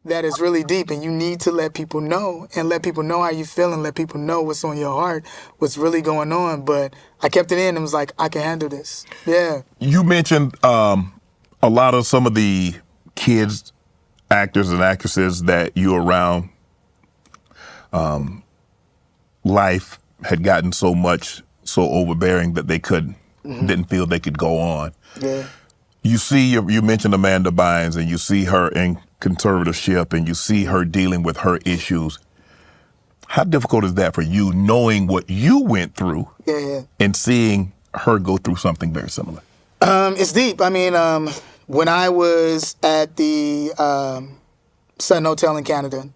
that is really deep, and you need to let people know and let people know how you feel and let people know what's on your heart, what's really going on. But I kept it in and was like, I can handle this. Yeah. You mentioned a lot of some of the kids, actors and actresses that you around. Life had gotten so overbearing that they didn't feel they could go on. Yeah. You mentioned Amanda Bynes, and you see her in conservatorship, and you see her dealing with her issues. How difficult is that for you, knowing what you went through Yeah. and seeing her go through something very similar? It's deep. I mean, when I was at the Sun Hotel in Canada,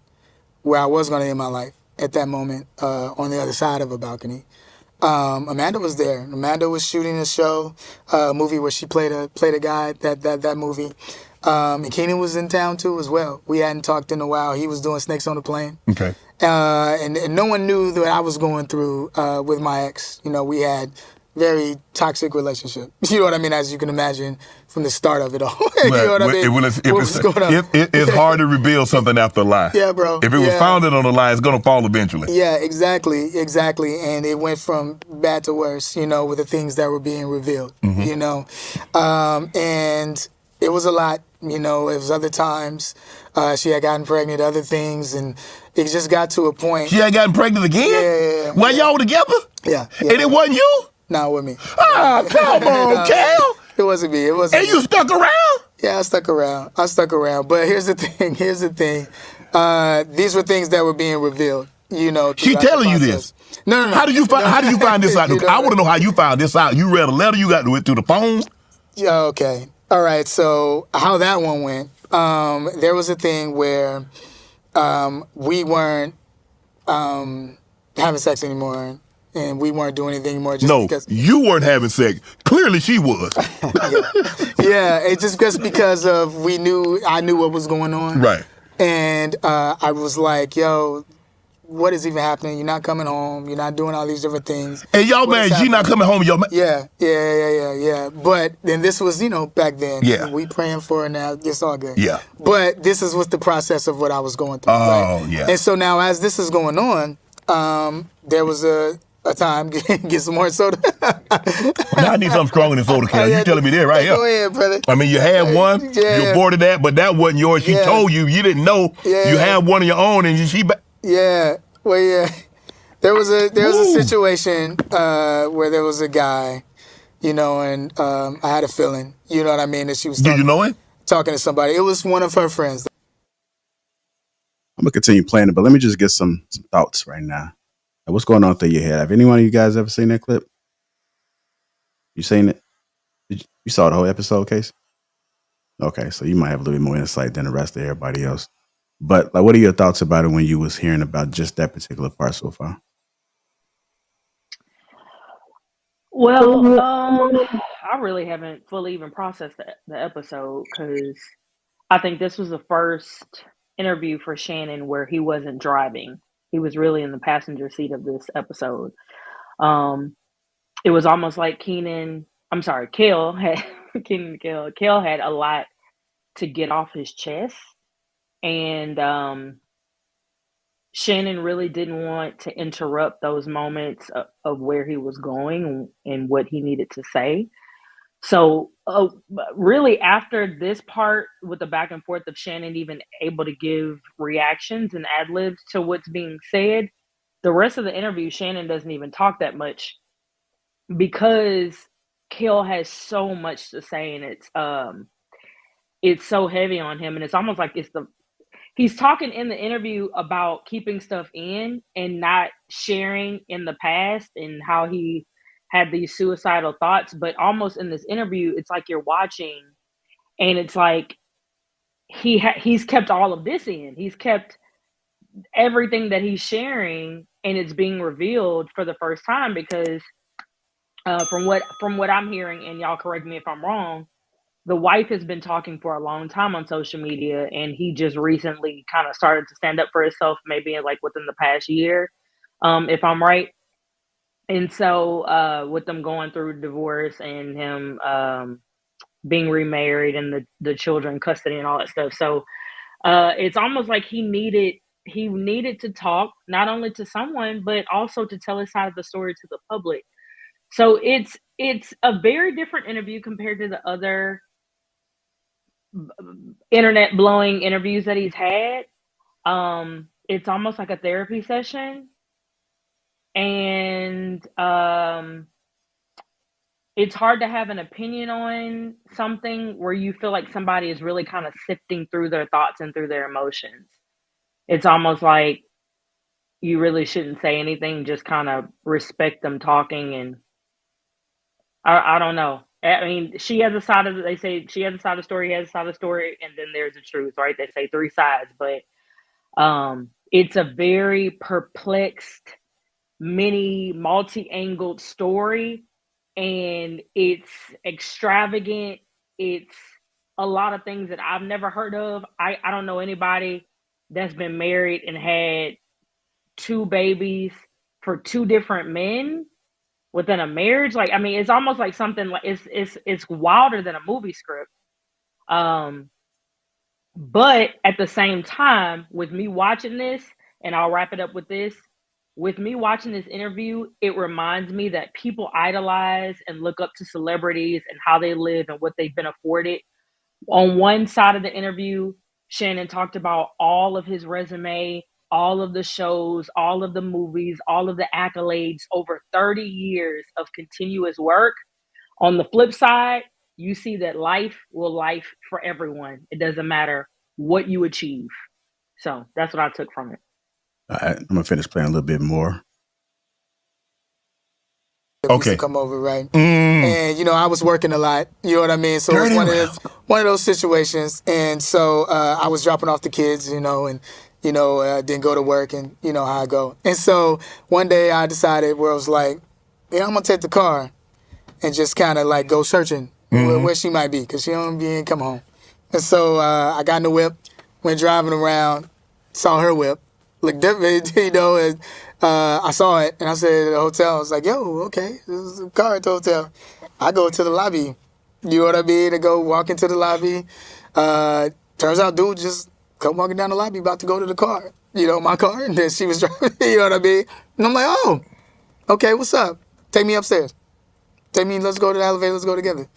where I was going to end my life at that moment, on the other side of a balcony, Amanda was there. Amanda was shooting a show, a movie where she played a guy. That movie. And Keenan was in town too as well. We hadn't talked in a while. He was doing Snakes on a Plane. Okay. And no one knew that I was going through with my ex. You know, we had very toxic relationship. You know what I mean? As you can imagine from the start of it all. You know what I mean? It's hard to reveal something after a lie. Yeah, bro. If it was founded on a lie, it's going to fall eventually. Yeah, exactly. And it went from bad to worse, you know, with the things that were being revealed, you know. And it was a lot, you know. It was other times. She had gotten pregnant, other things, and it just got to a point. She had gotten pregnant again? Yeah. While y'all were together? Yeah. And it wasn't you? Not with me. Ah, come on, Cal. It wasn't me. It wasn't. And you stuck around? Yeah, I stuck around. But here's the thing. These were things that were being revealed. You know. She telling you this? No. How did you find this out? I want to know how you found this out. You read a letter. You got to it through the phone. Yeah. Okay. All right. So how that one went? There was a thing where we weren't having sex anymore. And we weren't doing anything anymore. Because you weren't having sex. Clearly, she was. Yeah, it's just because of I knew what was going on. Right. And I was like, yo, what is even happening? You're not coming home. You're not doing all these different things. And y'all man, she not coming home. Yeah. But then this was, you know, back then. Yeah. We praying for her now. It's all good. Yeah. But this was the process of what I was going through. Oh, right? Yeah. And so now as this is going on, there was a time, get some more soda. Now I need something stronger than soda, Cal. You telling me that right here. Go ahead, brother. I mean, you had one, you aborted that, but that wasn't yours. She told you didn't know. You had one of your own, and Yeah. Well, yeah. There was a situation where there was a guy, you know, and I had a feeling, you know what I mean, that she was Did you know him? Talking to somebody. It was one of her friends. I'm going to continue playing it, but let me just get some thoughts right now. What's going on through your head? Have any one of you guys ever seen that clip? You seen it? You saw the whole episode, Case? Okay, so you might have a little bit more insight than the rest of everybody else. But like, what are your thoughts about it when you was hearing about just that particular part so far? Well, I really haven't fully even processed the episode because I think this was the first interview for Shannon where he wasn't driving. He was really in the passenger seat of this episode. It was almost like Kale had Kale had a lot to get off his chest, and Shannon really didn't want to interrupt those moments of where he was going and what he needed to say. So really after this part with the back and forth of Shannon even able to give reactions and ad-libs to what's being said, the rest of the interview, Shannon doesn't even talk that much because Kale has so much to say, and it's so heavy on him, and it's almost like he's talking in the interview about keeping stuff in and not sharing in the past and how he had these suicidal thoughts, but almost in this interview, it's like you're watching and it's like he's kept all of this in. He's kept everything that he's sharing and it's being revealed for the first time because from what I'm hearing, and y'all correct me if I'm wrong, the wife has been talking for a long time on social media, and he just recently kind of started to stand up for himself, maybe like within the past year, if I'm right. And so with them going through divorce and him being remarried and the children custody and all that stuff. So It's almost like he needed to talk not only to someone but also to tell his side of the story to the public. So it's a very different interview compared to the other internet blowing interviews that he's had. It's almost like a therapy session, and it's hard to have an opinion on something where you feel like somebody is really kind of sifting through their thoughts and through their emotions. It's almost like you really shouldn't say anything, just kind of respect them talking. And I don't know. I mean, she has a side of it. They say she has a side of the story, he has a side of the story, and then there's the truth, right? They say three sides, but it's a very perplexed, many multi-angled story, and it's extravagant. It's a lot of things that I've never heard of. I don't know anybody that's been married and had two babies for two different men within a marriage. Like, I mean, it's almost like something like it's wilder than a movie script. Um, but at the same time, with me watching this, and I'll wrap it up with this. With me watching this interview, it reminds me that people idolize and look up to celebrities and how they live and what they've been afforded. On one side of the interview, Shannon talked about all of his resume, all of the shows, all of the movies, all of the accolades, over 30 years of continuous work. On the flip side, you see that life will life for everyone. It doesn't matter what you achieve. So that's what I took from it. All right, I'm gonna finish playing a little bit more. Used to Okay. come over, right? And I was working a lot. You know what I mean? So it was Dirty one of those situations. And so I was dropping off the kids, and then go to work, and you know how I go. And so one day I decided where I was like, yeah, I'm gonna take the car and just kind of like go searching where she might be, because she ain't come home. And so I got in the whip, went driving around, saw her whip, looked different, and I saw it, and I said at the hotel, I was like, yo, okay, this is a car at the hotel. I go to the lobby, you know what I mean, to go walk into the lobby. Turns out dude just come walking down the lobby about to go to the car, my car, and then she was driving, you know what I mean? And I'm like, oh, okay, what's up? Take me upstairs. Take me, let's go to the elevator, let's go together.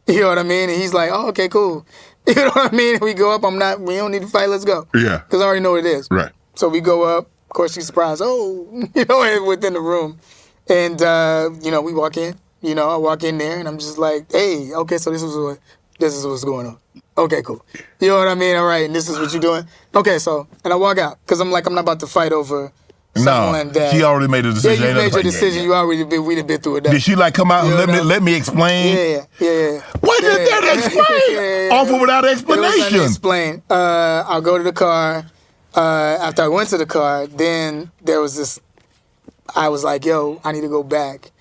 You know what I mean? And he's like, oh, okay, cool. You know what I mean? We go up, we don't need to fight, let's go. Yeah. Because I already know what it is. Right. So we go up, of course she's surprised, oh, within the room. And, we walk in, I walk in there and I'm just like, hey, okay, so this is what's going on. Okay, cool. You know what I mean? All right, and this is what you're doing? Okay, so, and I walk out, because I'm like, I'm not about to fight over someone that... she already made a decision. Yeah, you made your decision. Yeah. We done been through it. Now. Did she come out and let me explain? Yeah. What did that explain? Offer without explanation. Explain. I'll go to the car. After I went to the car, then there was this... I was like, yo, I need to go back.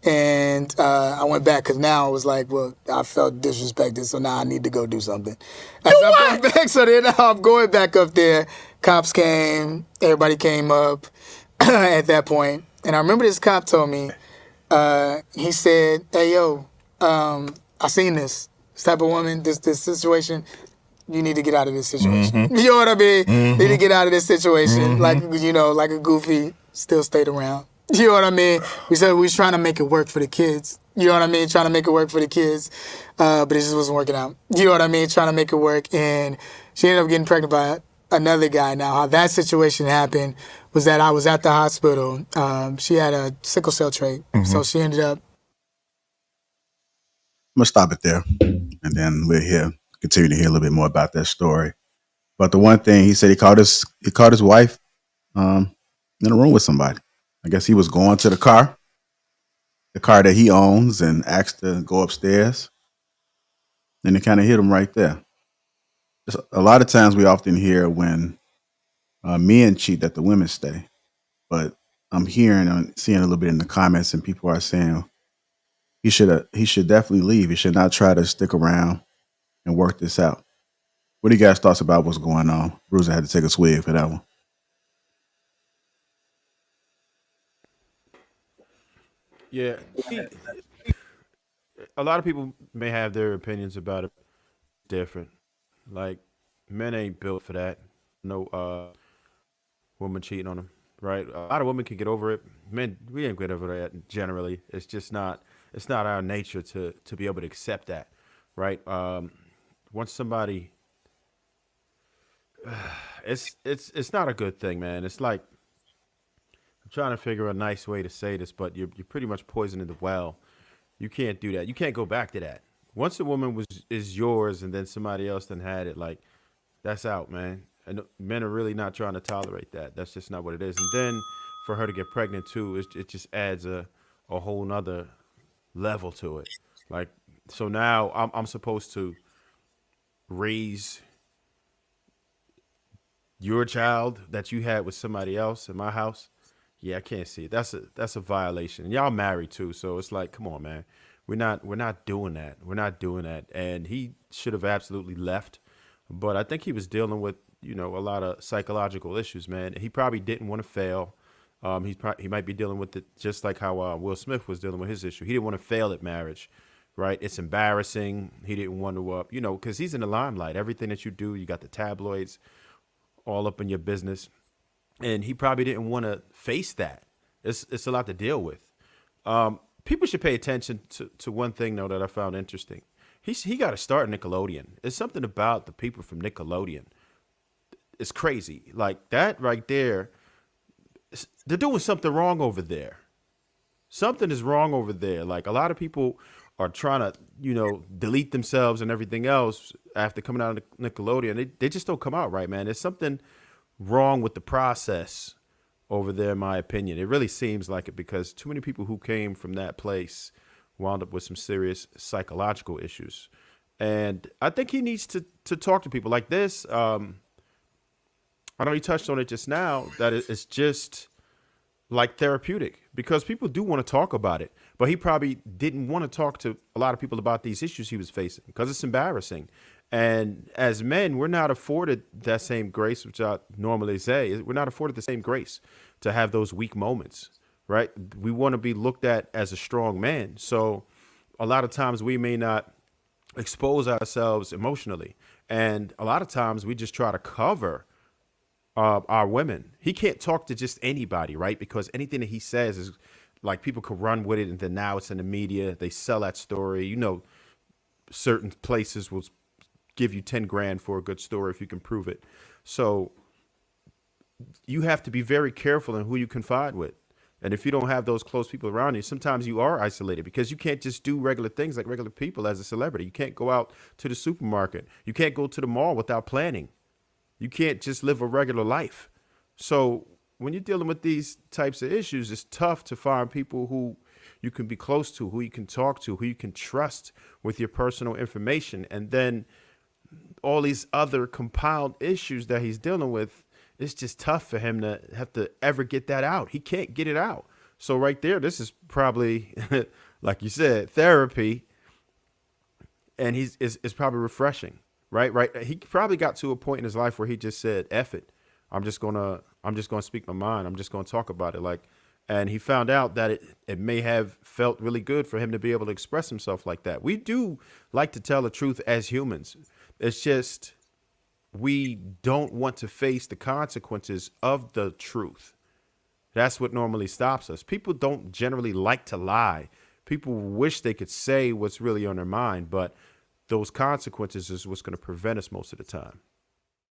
And I went back because now I was like, well, I felt disrespected, so now I need to go do something. I'm going back, so then I'm going back up there. Cops came. Everybody came up at that point. And I remember this cop told me, he said, hey, yo, I seen this type of woman, this situation. You need to get out of this situation. You know what I mean? Need to get out of this situation. Like a goofy, still stayed around. You know what I mean? We said we was trying to make it work for the kids. You know what I mean? Trying to make it work for the kids. But it just wasn't working out. You know what I mean? Trying to make it work. And she ended up getting pregnant by another guy. Now, how that situation happened was that I was at the hospital. She had a sickle cell trait. So she ended up... I'm gonna stop it there, and then we'll continue to hear a little bit more about that story. But the one thing he said, he caught his wife in a room with somebody. I guess he was going to the car that he owns, and asked to go upstairs. And it kind of hit him right there. Just a lot of times we often hear when men cheat that the women stay. But I'm hearing and seeing a little bit in the comments, and people are saying he should definitely leave. He should not try to stick around and work this out. What do you guys' thoughts about what's going on? Bruiser had to take a swig for that one. Yeah, a lot of people may have their opinions about it different. Like, men ain't built for that. No woman cheating on them, right? A lot of women can get over it. Men, we ain't get over that generally. It's just not. It's not our nature to be able to accept that, right? Once somebody, it's not a good thing, man. It's like I'm trying to figure a nice way to say this, but you're pretty much poisoning the well. You can't do that. You can't go back to that. Once a woman was is yours, and then somebody else then had it, like that's out, man. And men are really not trying to tolerate that. That's just not what it is. And then for her to get pregnant too, it just adds a whole nother level to it. Like so now I'm supposed to raise your child that you had with somebody else in my house. Yeah, I can't see it. That's a violation. And y'all married too, so it's like, come on, man. We're not doing that. We're not doing that. And he should have absolutely left. But I think he was dealing with, a lot of psychological issues, man. He probably didn't want to fail. He might be dealing with it just like how Will Smith was dealing with his issue. He didn't want to fail at marriage, right? It's embarrassing. He didn't want to, because he's in the limelight. Everything that you do, you got the tabloids all up in your business, and he probably didn't want to face that. It's a lot to deal with. People should pay attention to one thing though that I found interesting. He got to start Nickelodeon. It's something about the people from Nickelodeon. It's crazy. Like that right there. They're doing something wrong over there. Something is wrong over there. Like a lot of people are trying to, delete themselves and everything else after coming out of Nickelodeon. They just don't come out right, man. There's something wrong with the process over there, in my opinion. It really seems like it because too many people who came from that place wound up with some serious psychological issues. And I think he needs to talk to people like this. I know you touched on it just now, that it's just like therapeutic because people do want to talk about it, but he probably didn't want to talk to a lot of people about these issues he was facing because it's embarrassing. And as men, we're not afforded that same grace, which I normally say. We're not afforded the same grace to have those weak moments, right? We want to be looked at as a strong man. So a lot of times we may not expose ourselves emotionally. And a lot of times we just try to cover our women. He can't talk to just anybody, right? Because anything that he says is like people could run with it, and then now it's in the media. They sell that story. Certain places will give you 10 grand for a good story if you can prove it. So you have to be very careful in who you confide with. And if you don't have those close people around you, sometimes you are isolated because you can't just do regular things like regular people as a celebrity. You can't go out to the supermarket. You can't go to the mall without planning. You can't just live a regular life. So when you're dealing with these types of issues, it's tough to find people who you can be close to, who you can talk to, who you can trust with your personal information. And then all these other compound issues that he's dealing with, it's just tough for him to have to ever get that out. He can't get it out. So right there, this is probably, like you said, therapy. And it's probably refreshing. Right. He probably got to a point in his life where he just said, F it. I'm just gonna speak my mind. I'm just gonna talk about it. And he found out that it may have felt really good for him to be able to express himself like that. We do like to tell the truth as humans. It's just we don't want to face the consequences of the truth. That's what normally stops us. People don't generally like to lie. People wish they could say what's really on their mind, but those consequences is what's going to prevent us most of the time.